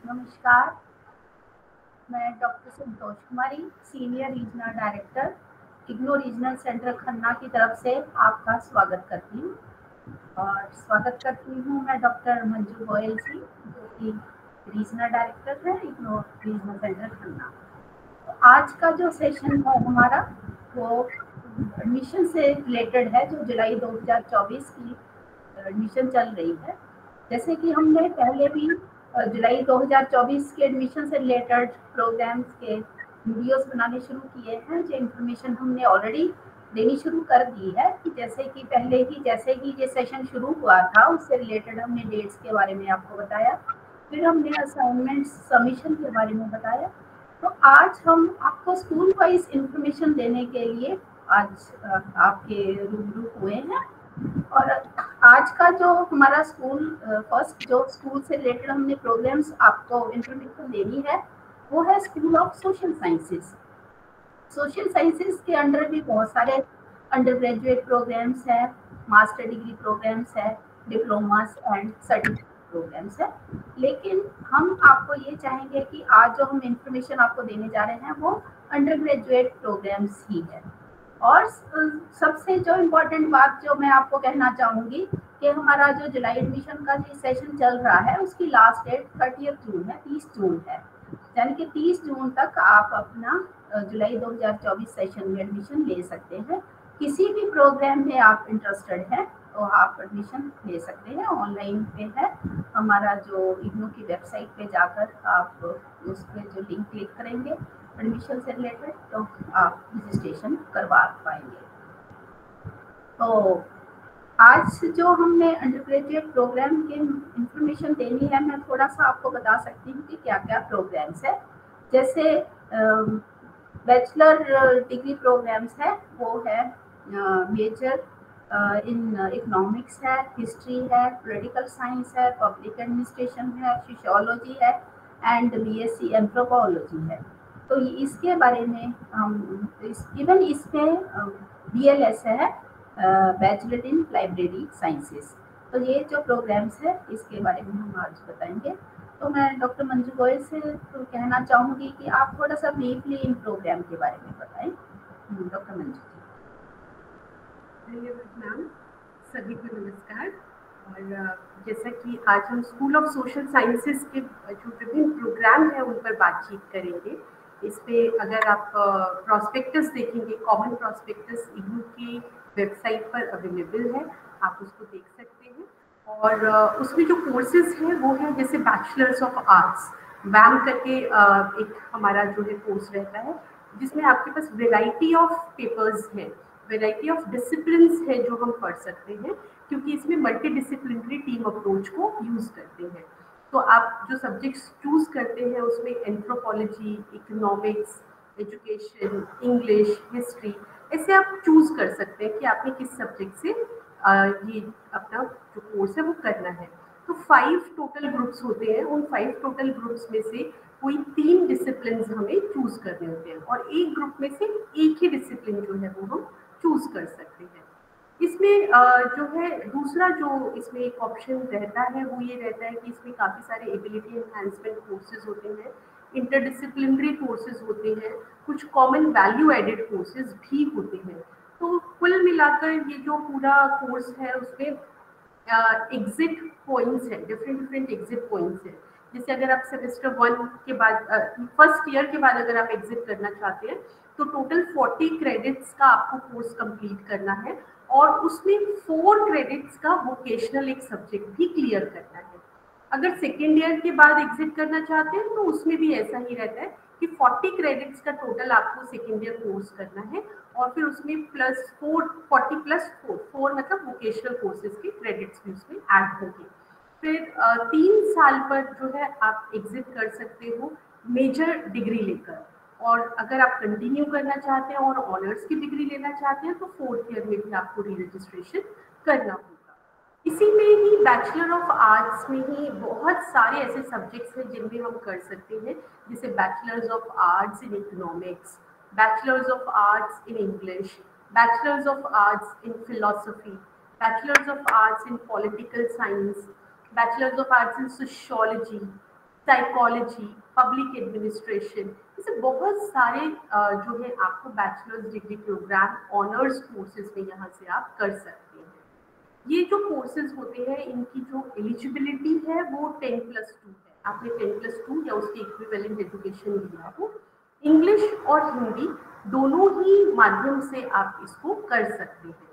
नमस्कार, मैं doctor Santosh Kumari, senior regional director, IGNOU regional centre Khanna की तरफ से आपका स्वागत करती हूँ। और स्वागत करती हूँ मैं डॉक्टर मंजू गोयल जी, जो कि रीजनल डायरेक्टर है इग्नू रीजनल सेंटर खन्ना। तो आज का जो सेशन है हमारा, वो एडमिशन से रिलेटेड है, जो जुलाई 2024 की एडमिशन चल रही है। जैसे कि हमने पहले भी जुलाई 2024 के एडमिशन से रिलेटेड प्रोग्राम्स के वीडियोस बनाने शुरू किए हैं, जो इन्फॉर्मेशन हमने ऑलरेडी देनी शुरू कर दी है कि जैसे ही ये सेशन शुरू हुआ था, उससे रिलेटेड हमने डेट्स के बारे में आपको बताया, फिर हमने असाइनमेंट सबमिशन के बारे में बताया। तो आज हम आपको स्कूल वाइज इंफॉर्मेशन देने के लिए आज आपके रूबरू हुए हैं। और आज का जो हमारा फर्स्ट जो स्कूल से रिलेटेड हमने प्रोग्राम्स आपको इंफॉर्मेशन देनी है, वो है school of social sciences. Social sciences के अंडर भी बहुत सारे अंडर ग्रेजुएट प्रोग्राम्स है, मास्टर डिग्री प्रोग्राम्स है, डिप्लोमास एंड सर्टिफिकेट प्रोग्राम्स है। लेकिन हम आपको ये चाहेंगे कि आज जो हम इंफॉर्मेशन आपको देने जा रहे हैं, वो अंडर ग्रेजुएट प्रोग्राम्स ही है। और सबसे जो इम्पोर्टेंट बात जो मैं आपको कहना चाहूँगी कि हमारा जो जुलाई एडमिशन का जो सेशन चल रहा है, उसकी लास्ट डेट 30 जून है, 30 जून है। यानी कि 30 जून तक आप अपना जुलाई 2024 सेशन में एडमिशन ले सकते हैं। किसी भी प्रोग्राम में आप इंटरेस्टेड हैं तो आप एडमिशन ले सकते हैं। ऑनलाइन पे है हमारा जो इग्नू की वेबसाइट पे जाकर आप उस पर जो लिंक क्लिक करेंगे एडमिशन से रिलेटेड, तो आप रजिस्ट्रेशन करवा पाएंगे। तो आज जो हमने अंडर ग्रेजुएट प्रोग्राम की इंफॉर्मेशन देनी है, मैं थोड़ा सा आपको बता सकती हूँ कि क्या क्या प्रोग्राम्स है। जैसे बैचलर डिग्री प्रोग्राम्स है, वो है मेजर इन इकोनॉमिक्स है, हिस्ट्री है, पॉलिटिकल साइंस है, पब्लिक एडमिनिस्ट्रेशन है, सोशियोलॉजी है एंड बीएससी एंथ्रोपोलॉजी है। तो इसके बारे में हम इवन इसमें BLS है, बैचलर इन लाइब्रेरी साइंसेस। तो ये जो प्रोग्राम्स है, इसके बारे में हम आज बताएंगे। तो मैं डॉक्टर मंजू गोयल से तो कहना चाहूँगी कि आप थोड़ा सा ब्रीफली इन प्रोग्राम के बारे में बताएं। डॉक्टर मंजू जी। धन्यवाद मैम, सभी को नमस्कार। और जैसा कि आज हम स्कूल ऑफ सोशल साइंसेस के जो विभिन्न प्रोग्राम हैं उन पर बातचीत करेंगे। इस पे अगर आप प्रॉस्पेक्टस देखेंगे, कॉमन प्रॉस्पेक्टस इग्नू की वेबसाइट पर अवेलेबल है, आप उसको देख सकते हैं। और उसमें जो कोर्सेज हैं वो है जैसे बैचलर्स ऑफ आर्ट्स, बैम करके एक हमारा जो है कोर्स रहता है, जिसमें आपके पास वेराइटी ऑफ पेपर्स हैं, वेराइटी ऑफ डिसिप्लिन्स है जो हम पढ़ सकते हैं, क्योंकि इसमें मल्टी डिसिप्लिनरी टीम अप्रोच को यूज़ करते हैं। तो आप जो सब्जेक्ट्स चूज करते हैं उसमें anthropology, economics, education, English, history, ऐसे आप चूज कर सकते हैं कि आपने किस सब्जेक्ट से ये अपना जो कोर्स है वो करना है। तो 5 टोटल ग्रुप्स होते हैं, उन 5 टोटल ग्रुप्स में से कोई 3 डिसिप्लिन हमें चूज करने होते हैं, और एक ग्रुप में से एक ही डिसिप्लिन जो है वो हम चूज कर सकते हैं। इसमें जो है दूसरा जो इसमें एक ऑप्शन रहता है वो ये रहता है कि इसमें काफ़ी सारे एबिलिटी एनहांसमेंट कोर्सेज होते हैं, इंटरडिसिप्लिनरी कोर्सेज होते हैं, कुछ कॉमन वैल्यू एडेड कोर्सेज भी होते हैं। तो कुल मिलाकर ये जो पूरा कोर्स है उसमें एग्जिट पॉइंट्स है, डिफरेंट एग्जिट पॉइंट्स है। जैसे अगर आप सेमेस्टर 1 के बाद फर्स्ट ईयर के बाद अगर आप एग्जिट करना चाहते हैं तो टोटल 40 क्रेडिट्स का आपको कोर्स कंप्लीट करना है, और उसमें 4 क्रेडिट्स का वोकेशनल एक सब्जेक्ट भी क्लियर करना है। अगर सेकेंड ईयर के बाद एग्जिट करना चाहते हैं तो उसमें भी ऐसा ही रहता है कि 40 क्रेडिट्स का टोटल आपको सेकेंड ईयर कोर्स करना है, और फिर उसमें +4 40+4 मतलब वोकेशनल कोर्सेज के क्रेडिट्स भी उसमें ऐड होंगे। फिर 3 साल पर जो है आप एग्जिट कर सकते हो मेजर डिग्री लेकर, और अगर आप कंटिन्यू करना चाहते हैं और ऑनर्स की डिग्री लेना चाहते हैं तो 4th ईयर में भी आपको री रजिस्ट्रेशन करना होगा। इसी में ही बैचलर ऑफ आर्ट्स में ही बहुत सारे ऐसे सब्जेक्ट्स हैं जिनमें हम कर सकते हैं, जैसे bachelors of arts in economics, bachelors of arts in English, bachelors of arts in philosophy, bachelors of arts in political science, bachelors of arts in sociology, psychology, public administration, ऐसे बहुत सारे जो है आपको bachelors degree program honours courses में यहाँ से आप कर सकते हैं। ये जो कोर्सेज होते हैं इनकी जो एलिजिबिलिटी है वो 10+2 है। आपने 10+2 या उसके इक्विवेलेंट एजुकेशन लिया हो। इंग्लिश और हिंदी दोनों ही माध्यम से आप इसको कर सकते हैं।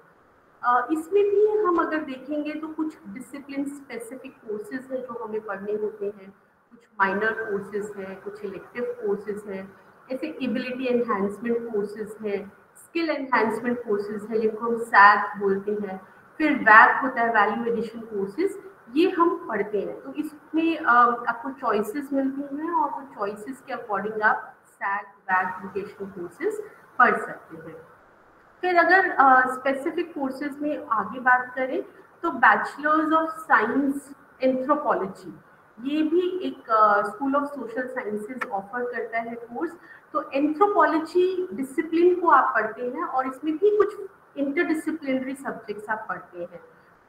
इसमें भी हम अगर देखेंगे तो कुछ डिसिप्लिन स्पेसिफिक कोर्सेज हैं जो हमें पढ़ने होते हैं, कुछ माइनर कोर्सेज हैं, कुछ इलेक्टिव कोर्सेज हैं, ऐसे एबिलिटी एनहांसमेंट कोर्सेज हैं, स्किल एनहांसमेंट कोर्सेज हैं जिनको हम सैक बोलते हैं, फिर वैक होता है वैल्यू एडिशन कोर्सेज, ये हम पढ़ते हैं। तो इसमें आपको चॉइसेस मिलती हैं और वो चॉइसेस के अकॉर्डिंग आप सैक वैक वोकेशनल कोर्सेज पढ़ सकते हैं। फिर अगर स्पेसिफिक कोर्सेज में आगे बात करें तो बैचलर्स ऑफ साइंस एंथ्रोपोलॉजी, ये भी एक school of social sciences offer करता है कोर्स। तो एंथ्रोपोलॉजी डिसिप्लिन को आप पढ़ते हैं और इसमें भी कुछ इंटरडिसिप्लिनरी सब्जेक्ट्स आप पढ़ते हैं।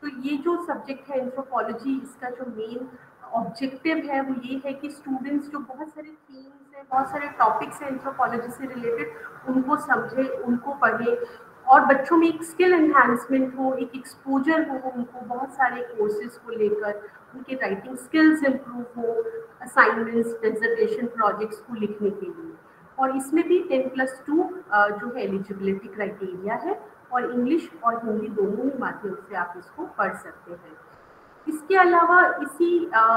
तो ये जो सब्जेक्ट है एंथ्रोपोलॉजी, इसका जो मेन ऑब्जेक्टिव है वो ये है कि स्टूडेंट्स जो बहुत सारे थीम्स हैं, बहुत सारे टॉपिक्स हैं एंथ्रोपोलॉजी से रिलेटेड, उनको समझे, उनको पढ़े और बच्चों में एक स्किल एनहांसमेंट हो, एक एक्सपोजर हो उनको बहुत सारे कोर्सेज को लेकर, उनके राइटिंग स्किल्स इम्प्रूव हो, असाइनमेंट्स, डिसर्टेशन प्रोजेक्ट्स को लिखने के लिए। और इसमें भी 10+2 जो है एलिजिबिलिटी क्राइटेरिया है और इंग्लिश और हिंदी दोनों ही माध्यम से आप इसको पढ़ सकते हैं। इसके अलावा इसी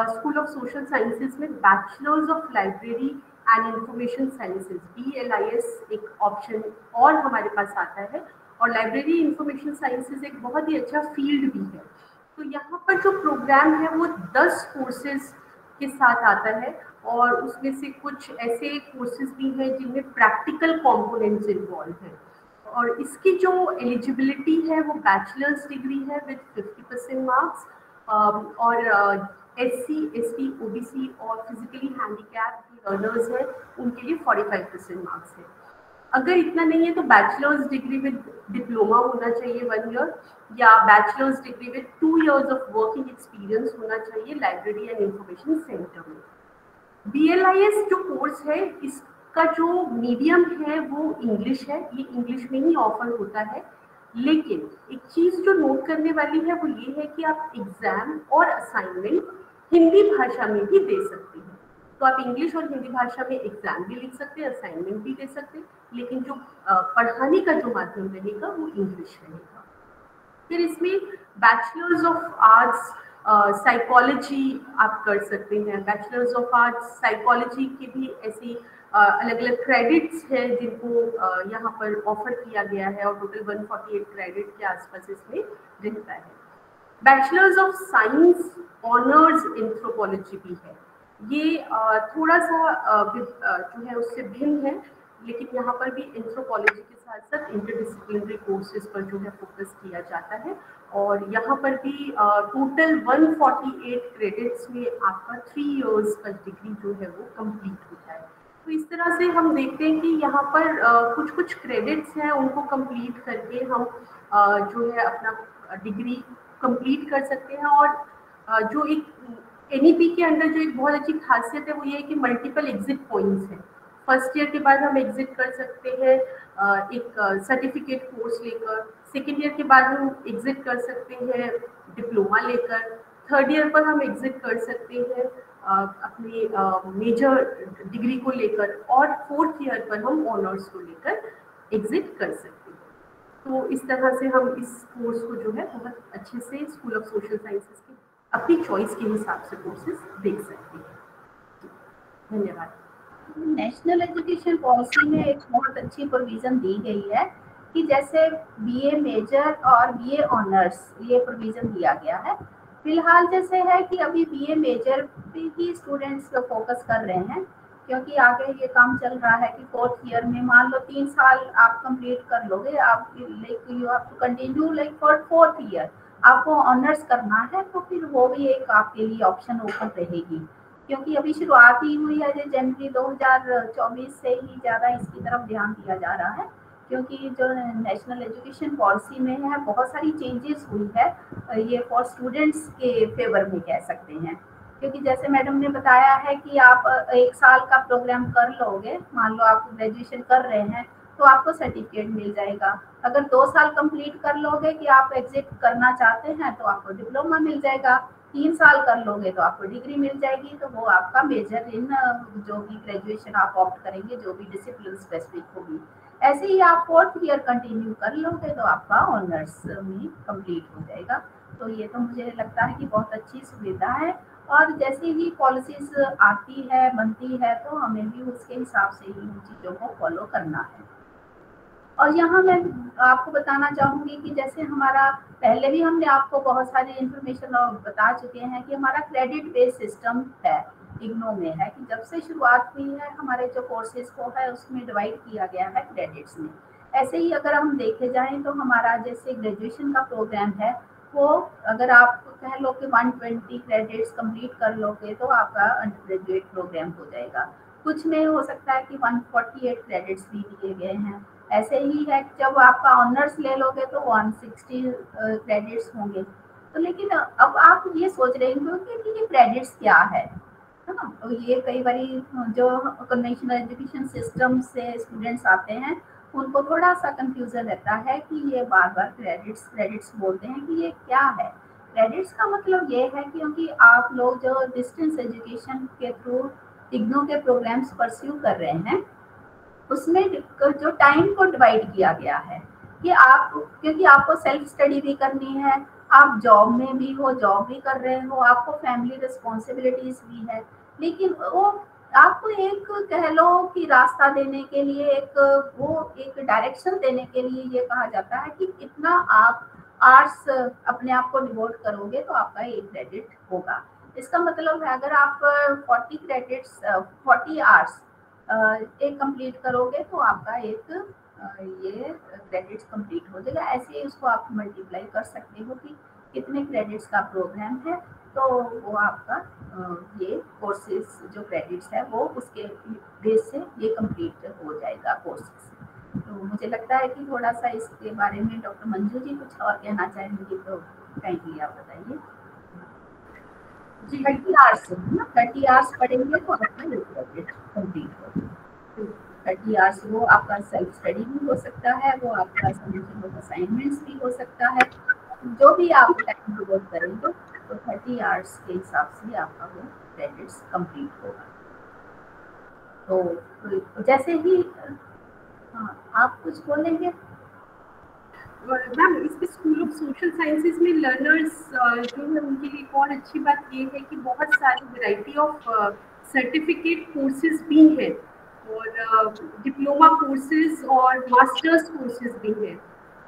स्कूल ऑफ सोशल साइंसेज में bachelors of library and information sciences BLIS एक ऑप्शन और हमारे पास आता है। और लाइब्रेरी इंफॉर्मेशन साइंसेज एक बहुत ही अच्छा फील्ड भी है। तो यहाँ पर जो प्रोग्राम है वो 10 कोर्सेज के साथ आता है और उसमें से कुछ ऐसे कोर्सेज भी हैं जिनमें प्रैक्टिकल कंपोनेंट्स इन्वॉल्व हैं। और इसकी जो एलिजिबिलिटी है वो बैचलर्स डिग्री है विद 50% मार्क्स और SC, ST, OBC और फिजिकली हैंडीकैप जो लर्नर्स हैं उनके लिए 45% मार्क्स है। अगर इतना नहीं है तो बैचलर्स डिग्री विद डिप्लोमा होना चाहिए 1 ईयर या bachelors degree with 2 years of working experience होना चाहिए लाइब्रेरी एंड इंफॉर्मेशन सेंटर में। BLIS जो कोर्स है इसका जो मीडियम है वो इंग्लिश है, ये इंग्लिश में ही ऑफर होता है। लेकिन एक चीज़ जो नोट करने वाली है वो ये है कि आप एग्जाम और असाइनमेंट हिंदी भाषा में भी दे सकते हैं। तो आप इंग्लिश और हिंदी भाषा में एग्जाम भी लिख सकते हैं, असाइनमेंट भी दे सकते हैं, लेकिन जो पढ़ाने का जो माध्यम रहेगा वो इंग्लिश रहेगा। फिर इसमें बैचलर्स ऑफ आर्ट्स साइकोलॉजी आप कर सकते हैं। बैचलर्स ऑफ आर्ट्स साइकोलॉजी की भी ऐसी अलग अलग क्रेडिट्स हैं जिनको यहाँ पर ऑफर किया गया है और टोटल 148 क्रेडिट के आसपास इसमें रहता है। Bachelors of science honours anthropology भी है, ये थोड़ा सा जो है उससे भिन्न है, लेकिन यहाँ पर भी एंथ्रोपोलॉजी के साथ साथ इंटरडिसिप्लिनरी कोर्सेज पर जो है फोकस किया जाता है। और यहाँ पर भी टोटल 148 क्रेडिट्स में आपका 3 इयर्स का डिग्री जो है वो कंप्लीट होता है। तो इस तरह से हम देखते हैं कि यहाँ पर कुछ कुछ क्रेडिट्स हैं उनको कंप्लीट करके हम जो है अपना डिग्री कंप्लीट कर सकते हैं। और जो एक NEP के अंदर जो एक बहुत अच्छी खासियत है वो ये है कि मल्टीपल एग्जिट पॉइंट्स हैं। फर्स्ट ईयर के बाद हम एग्जिट कर सकते हैं एक सर्टिफिकेट कोर्स लेकर, सेकेंड ईयर के बाद हम एग्जिट कर सकते हैं डिप्लोमा लेकर, थर्ड ईयर पर हम एग्जिट कर सकते हैं अपनी मेजर डिग्री को लेकर और फोर्थ ईयर पर हम ऑनर्स को लेकर एग्जिट कर सकते हैं। तो इस तरह से हम इस कोर्स को जो है बहुत अच्छे से स्कूल ऑफ सोशल साइंसेज के अपनी चॉइस के हिसाब से कोर्सेज देख सकते हैं। धन्यवाद। नेशनल एजुकेशन पॉलिसी में एक बहुत अच्छी प्रोविज़न दी गई है कि जैसे BA मेजर और BA ऑनर्स ये प्रोविज़न दिया गया है। फिलहाल जैसे है कि अभी BA मेजर पे ही स्टूडेंट्स फोकस कर रहे हैं, क्योंकि आगे ये काम चल रहा है कि फोर्थ ईयर में मान लो 3 साल आप कंप्लीट कर लोगे, आप like you have to continue like for fourth year आपको ऑनर्स करना है, तो फिर वो भी एक आपके लिए ऑप्शन ओपन रहेगी। क्योंकि अभी शुरुआत ही हुई है, जनवरी 2024 से ही ज़्यादा इसकी तरफ ध्यान दिया जा रहा है, क्योंकि जो नेशनल एजुकेशन पॉलिसी में है बहुत सारी चेंजेस हुई है, ये फॉर स्टूडेंट्स के फेवर में कह सकते हैं। क्योंकि जैसे मैडम ने बताया है कि आप 1 साल का प्रोग्राम कर लोगे, मान लो आप ग्रेजुएशन कर रहे हैं तो आपको सर्टिफिकेट मिल जाएगा। अगर 2 साल कंप्लीट कर लोगे कि आप एग्जिट करना चाहते हैं तो आपको डिप्लोमा मिल जाएगा। 3 साल कर लोगे तो आपको डिग्री मिल जाएगी। तो वो आपका मेजर इन जो भी ग्रेजुएशन आप ऑप्ट करेंगे, जो भी डिसिप्लिन स्पेसिफिक होगी। ऐसे ही आप 4th ईयर कंटिन्यू कर लोगे तो आपका ऑनर्स में कंप्लीट हो जाएगा। तो ये तो मुझे लगता है कि बहुत अच्छी सुविधा है। और जैसे ही पॉलिसीज आती है, बनती है, तो हमें भी उसके हिसाब से ही उन चीज़ों को फॉलो करना है। और यहाँ मैं आपको बताना चाहूँगी कि जैसे हमारा पहले भी हमने आपको बहुत सारी इन्फॉर्मेशन बता चुके हैं कि हमारा क्रेडिट बेस्ड सिस्टम है, इग्नो में है कि जब से शुरुआत हुई है हमारे जो कोर्सेज को है उसमें डिवाइड किया गया है क्रेडिट्स में। ऐसे ही अगर हम देखे जाएं तो हमारा जैसे ग्रेजुएशन का प्रोग्राम है वो अगर आप कह लो कि 120 क्रेडिट्स कंप्लीट कर लोगे तो आपका अंडर ग्रेजुएट प्रोग्राम हो जाएगा। कुछ में हो सकता है कि 148 क्रेडिट्स भी दिए गए हैं। ऐसे ही है कि जब आपका ऑनर्स ले लोगे तो 160 क्रेडिट्स होंगे। तो लेकिन अब आप ये सोच रहे होंगे कि ये क्रेडिट्स क्या है ना? तो ये कई बारी जो कन्वेंशनल एजुकेशन सिस्टम से स्टूडेंट्स आते हैं उनको थोड़ा सा कंफ्यूजन रहता है कि ये बार बार क्रेडिट्स क्रेडिट्स बोलते हैं कि ये क्या है। क्रेडिट्स का मतलब ये है क्योंकि आप लोग जो डिस्टेंस एजुकेशन के थ्रू इग्नो के प्रोग्राम्स परस्यू कर रहे हैं उसमें जो टाइम को डिवाइड किया गया है कि आप, क्योंकि आपको सेल्फ स्टडी भी करनी है, आप जॉब में भी हो, जॉब भी कर रहे हो, आपको फैमिली रिस्पॉन्सिबिलिटीज भी है, लेकिन वो आपको एक कह लो कि रास्ता देने के लिए एक डायरेक्शन देने के लिए ये कहा जाता है कि इतना आप आर्ट्स अपने आप को डिवोट करोगे तो आपका एक क्रेडिट होगा। इसका मतलब है अगर आप 40 क्रेडिट्स 40 आवर्स एक कंप्लीट करोगे तो आपका एक ये क्रेडिट्स कंप्लीट हो जाएगा। ऐसे ही उसको आप मल्टीप्लाई कर सकते हो कि कितने क्रेडिट्स का प्रोग्राम है तो वो आपका ये कोर्सेज जो क्रेडिट्स है वो उसके बेस से ये कंप्लीट हो जाएगा कोर्सेज। तो मुझे लगता है कि थोड़ा सा इसके बारे में डॉक्टर मंजू जी कुछ और कहना चाहेंगी तो काइंडली आप बताइए। 30 आवर्स ना, 30 आवर्स पढ़ेंगे तो आपका ये प्रोजेक्ट कंप्लीट होगा। 30 आवर्स वो आपका सेल्फ स्टडी भी हो सकता है, वो आपका सबमिशन ऑफ असाइनमेंट्स भी हो सकता है, जो भी आप टाइम डिवोट करेंगे तो 30 आवर्स के हिसाब से आपका वो क्रेडिट्स कंप्लीट होगा। तो जैसे ही हाँ आप कुछ बोलेंगे मैम? इसमें स्कूल ऑफ सोशल साइंसेज में लर्नर्स जो है उनके लिए एक और अच्छी बात ये है कि बहुत सारी वैरायटी ऑफ सर्टिफिकेट कोर्सेज भी हैं और डिप्लोमा कोर्सेज और मास्टर्स कोर्सेज भी हैं,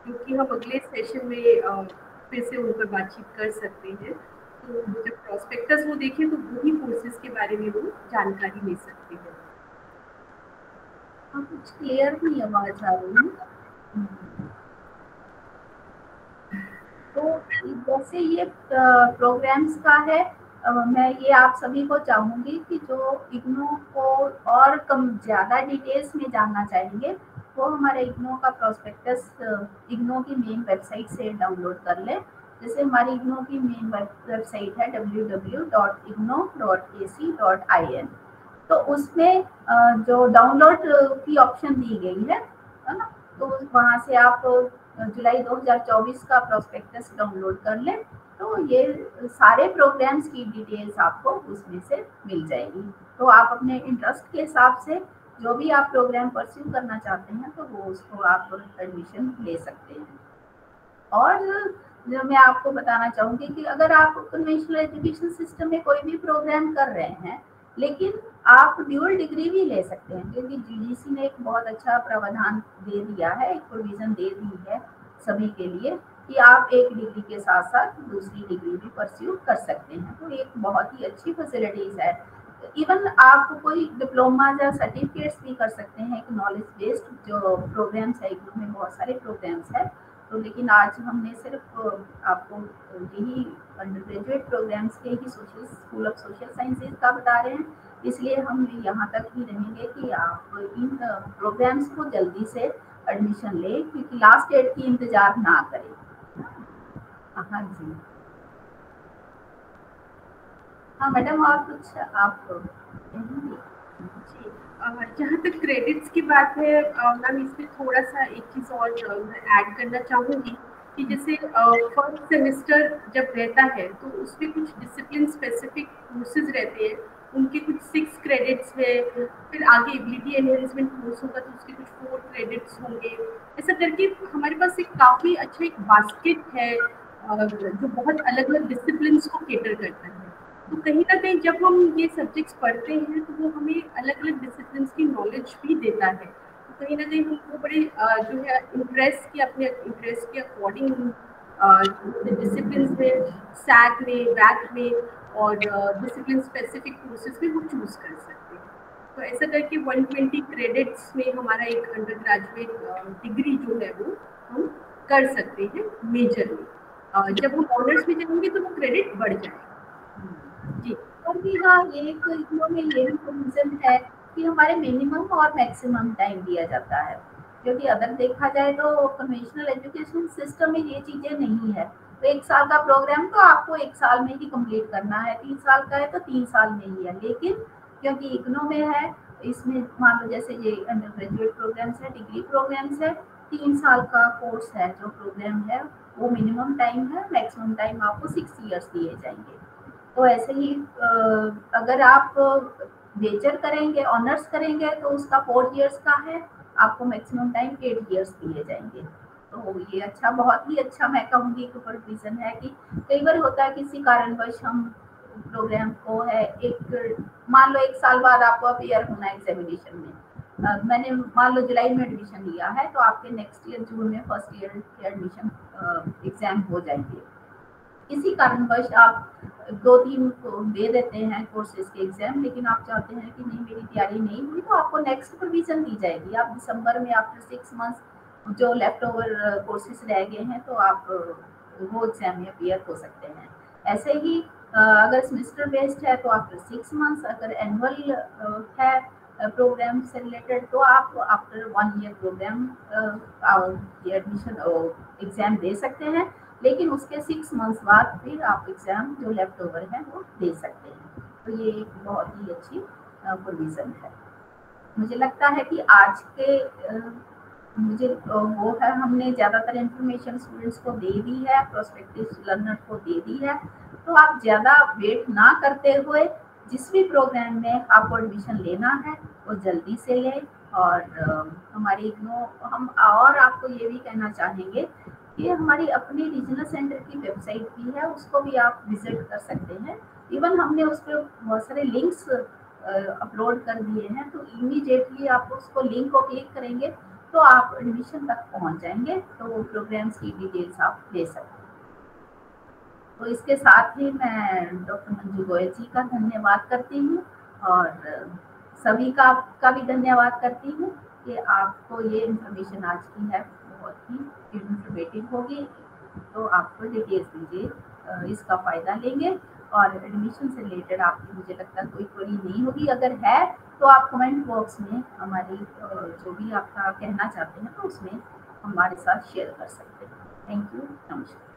जो कि हम अगले सेशन में फिर से उन पर बातचीत कर सकते हैं। तो जब प्रॉस्पेक्टस वो देखें तो वही कोर्सेज के बारे में वो जानकारी ले सकते हैं। कुछ क्लियर नहीं आवाज आ रही है। तो जैसे ये प्रोग्राम्स का है, मैं ये आप सभी को चाहूँगी कि जो इग्नो को और कम ज़्यादा डिटेल्स में जानना चाहेंगे वो हमारे इग्नो का प्रोस्पेक्टस इग्नो की मेन वेबसाइट से डाउनलोड कर लें। जैसे हमारी इग्नो की मेन वेबसाइट है www.igno.ac.in। तो उसमें जो डाउनलोड की ऑप्शन दी गई है ना, तो वहाँ से आप जुलाई 2024 का प्रोस्पेक्टस डाउनलोड कर लें तो ये सारे प्रोग्राम्स की डिटेल्स आपको उसमें से मिल जाएगी। तो आप अपने इंटरेस्ट के हिसाब से जो भी आप प्रोग्राम परस्यू करना चाहते हैं तो वो उसको आप एडमिशन ले सकते हैं। और जो मैं आपको बताना चाहूँगी कि अगर आप कन्वेंशनल एजुकेशन सिस्टम में कोई भी प्रोग्राम कर रहे हैं लेकिन आप ड्यूअल डिग्री भी ले सकते हैं, क्योंकि जीडीसी ने एक बहुत अच्छा प्रावधान दे दिया है, एक प्रोविजन दे दी है सभी के लिए कि आप एक डिग्री के साथ साथ दूसरी डिग्री भी परस्यू कर सकते हैं। तो एक बहुत ही अच्छी फैसिलिटीज है। इवन आप कोई डिप्लोमा या सर्टिफिकेट्स भी कर सकते हैं। एक नॉलेज बेस्ड जो प्रोग्राम्स है, इनमें बहुत सारे प्रोग्राम्स है। तो लेकिन आज हमने सिर्फ आपको यही अंडर ग्रेजुएट प्रोग्राम्स के ही स्कूल ऑफ सोशल साइंसेज का बता रहे हैं, इसलिए हम यहाँ तक ही रहेंगे कि आप इन प्रोग्राम्स को जल्दी से एडमिशन लें, क्योंकि लास्ट डेट की इंतजार ना करें। हाँ जी, हाँ मैडम, और कुछ आप कहेंगी? जी, जहाँ तक क्रेडिट्स की बात है मैम, इसमें थोड़ा-सा एक चीज़ और मैं ऐड करना चाहूँगी कि जैसे फर्स्ट सेमेस्टर जब रहता है तो उसमें कुछ डिसिप्लिन स्पेसिफिक कोर्सेज़ रहते हैं, उनके कुछ 6 क्रेडिट्स है, फिर आगे एबिलिटी एनहांसमेंट कोर्स होगा तो उसके कुछ 4 क्रेडिट्स होंगे। ऐसा करके हमारे पास एक काफ़ी अच्छा एक बास्केट है जो बहुत अलग-अलग डिसिप्लिन्स को कैटर करता है। तो कहीं न कहीं जब हम ये सब्जेक्ट्स पढ़ते हैं तो वो हमें अलग-अलग डिसिप्लिन्स की नॉलेज भी देता है। तो कहीं न कहीं हमको बड़े जो है इंटरेस्ट के अपने इंटरेस्ट के अकॉर्डिंग डिसिप्लिन्स में, सैट में, वैट में और डिसिप्लिन स्पेसिफिक कोर्सेज़ में वो चूज़ कर सकते हैं। तो ऐसा करके 120 क्रेडिट्स में हमारा एक अंडर ग्रेजुएट डिग्री जो है वो हम कर सकते हैं मेजरली। जब हम ऑनर्स में जाएँगे तो वो क्रेडिट बढ़ जाएगा। जी। और भी हाँ, ये एक इग्नू में ये भी प्रोविजन है कि हमारे मिनिमम और मैक्सिमम टाइम दिया जाता है, क्योंकि अगर देखा जाए तो कन्वेंशनल एजुकेशन सिस्टम में ये चीजें नहीं है। तो 1 साल का प्रोग्राम तो आपको 1 साल में ही कंप्लीट करना है, 3 साल का है तो 3 साल में ही है। लेकिन क्योंकि इग्नू में है, इसमें मान लो जैसे ये अंडर ग्रेजुएट प्रोग्राम्स है, डिग्री प्रोग्राम्स है, 3 साल का कोर्स है, जो प्रोग्राम है वो मिनिमम टाइम है, मैक्सिमम टाइम आपको 6 ईयर्स दिए जाएंगे। तो ऐसे ही अगर आप मेजर करेंगे, ऑनर्स करेंगे तो उसका 4 इयर्स का है, आपको मैक्सिमम टाइम 8 इयर्स दिए जाएंगे। तो ये अच्छा, बहुत ही अच्छा मैं कहूँगी कि प्रोविजन है कि कई बार होता है किसी कारणवश हम प्रोग्राम को है एक, मान लो 1 साल बाद आपको अपियर होना है एग्जामिनेशन में। मैंने मान लो जुलाई में एडमिशन लिया है तो आपके नेक्स्ट ईयर जून में फर्स्ट ईयर के एडमिशन एग्जाम हो जाएंगे। किसी कारणवश आप 2-3 दे देते हैं कोर्सेज के एग्जाम, लेकिन आप चाहते हैं कि नहीं मेरी तैयारी नहीं हुई, तो आपको नेक्स्ट प्रोविजन दी जाएगी। आप दिसंबर में आफ्टर 6 मंथ्स जो लेफ्ट ओवर कोर्सेज रह गए हैं तो आप वो एग्जाम में अपियर हो सकते हैं। ऐसे ही अगर सेमेस्टर बेस्ड है तो आफ्टर 6 मंथ्स, अगर एनुअल है प्रोग्राम से रिलेटेड तो आप after 1 year programme admission exam दे सकते हैं। लेकिन उसके 6 मंथ्स बाद फिर आप एग्जाम जो लेफ्ट ओवर है वो दे सकते हैं। तो ये एक बहुत ही अच्छी प्रोविजन है। मुझे लगता है कि आज के मुझे वो है, हमने ज़्यादातर इंफॉर्मेशन स्टूडेंट्स को दे दी है, प्रोस्पेक्टिव लर्नर को दे दी है। तो आप ज़्यादा वेट ना करते हुए जिस भी प्रोग्राम में आपको एडमिशन लेना है वो जल्दी से लें। और हमारी इग्नू हम और आपको ये भी कहना चाहेंगे कि हमारी अपनी रीजनल सेंटर की वेबसाइट भी है, उसको भी आप विजिट कर सकते हैं। इवन हमने उस पर बहुत सारे लिंक्स अपलोड कर दिए हैं, तो इमीडिएटली आप उसको लिंक को क्लिक करेंगे तो आप एडमिशन तक पहुंच जाएंगे, तो प्रोग्राम्स की डिटेल्स आप ले सकते हैं। तो इसके साथ ही मैं डॉक्टर मंजू गोयल जी का धन्यवाद करती हूँ और सभी का भी धन्यवाद करती हूँ कि आपको ये इन्फॉर्मेशन आज की है बहुत ही इन्फॉर्मेटिव होगी। तो आपको डिटेल्स दीजिए, इसका फ़ायदा लेंगे और एडमिशन से रिलेटेड आपकी मुझे लगता है कोई क्वेरी नहीं होगी। अगर है तो आप कमेंट बॉक्स में हमारी जो भी आपका कहना चाहते हैं तो उसमें हमारे साथ शेयर कर सकते हैं। थैंक यू, नमस्कार।